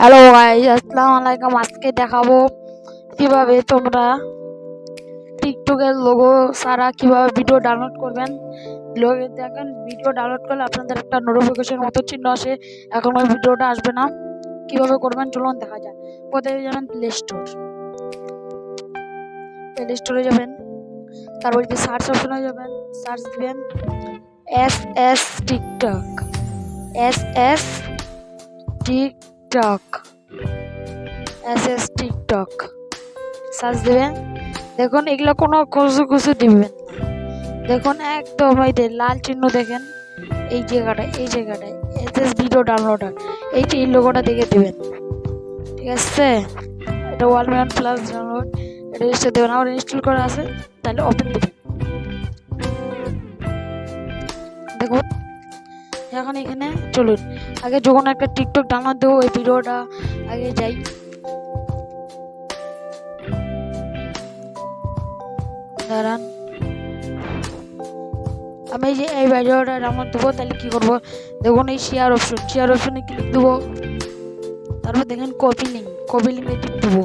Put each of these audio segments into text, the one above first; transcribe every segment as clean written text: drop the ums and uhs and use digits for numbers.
Hello guys, আসসালামু আলাইকুম। আজকে দেখাবো কিভাবে তোমরা টিকটকের লোগো ছাড়া কিভাবে ভিডিও ডাউনলোড করবেন। লোগো দেখেন, ভিডিও ডাউনলোড করলে আপনাদের একটা নোটিফিকেশন মতো চিহ্ন আসে। এখন ওই ভিডিওটা আসবে না। কিভাবে করবেন চলুন দেখা যাক। প্রথমে যাবেন প্লে স্টোরে যাবেন, তারপর যে সার্চ অপশনে যাবেন, সার্চ দিবেন S S TikTok, S S TikTok, S S TikTok search দিবেন। দেখুন এগুলো কোনো কিছু দিবেন না। দেখুন একদম এই যে লাল চিহ্ন দেখেন, এই জায়গাটায় এসএস ভিডিও ডাউনলোডার, এই লোগোটা দেখে দিবেন। ঠিক আছে, এটা 1 মিলিয়ন প্লাস ডাউনলোড, এটা ইনস্টল দেবেন। আমার ইনস্টল করা আছে, তাহলে ওপেন দিবেন। দেখুন এখন এখানে চলুন আগে যখন একটা টিকটক ডাউনলোড দেবো ওই ভিডিওটা আগে যাই। দাঁড়ান, আমি এই ভিডিওটা ডাউনলোড দেবো, তাহলে কি করবো দেখুন, এই শেয়ার অপশনে ক্লিক দেবো। তারপর দেখেন কপি লিঙ্কে টিপ দেবো।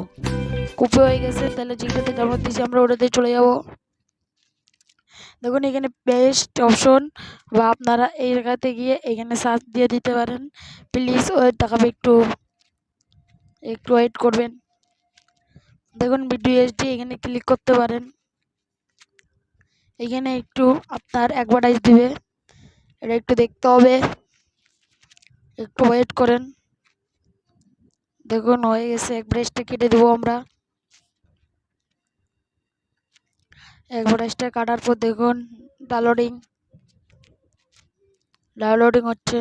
কপি হয়ে গেছে, তাহলে যেটাতে ডাউনলোড দিয়েছি আমরা ওটাতে চলে যাব। দেখুন এখানে পেস্ট অপশন, বা আপনারা এই জায়গাতে গিয়ে এখানে সার্চ দিয়ে দিতে পারেন। প্লিজ ওয়েট দেখাবে, একটু ওয়েট করবেন। দেখুন ভিডিও এসডি, এখানে ক্লিক করতে পারেন। এখানে একটু আপনার অ্যাডভার্টাইজ দিবে, এটা একটু দেখতে হবে, একটু ওয়েট করেন। দেখুন হয়ে গেছে, অ্যাডভার্টাইজটা কেটে দেবো আমরা। অ্যাডভার্টাইজটা কাটার পর দেখুন ডাউনলোডিং হচ্ছে।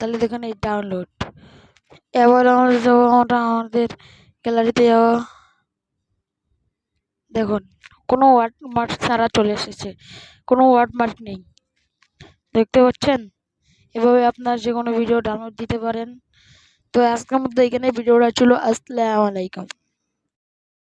তাহলে দেখুন এই ডাউনলোড। এবার আমরা যাবো আমাদের গ্যালারিতে যাবো। দেখুন কোনো ওয়াটারমার্ক ছাড়া চলে এসেছে, কোনো ওয়াটারমার্ক নেই, দেখতে পাচ্ছেন। এভাবে আপনার যে কোনো ভিডিও ডাউনলোড দিতে পারেন। তো আজকের মধ্যে এখানে ভিডিওটা ছিল। আসসালামু আলাইকুম।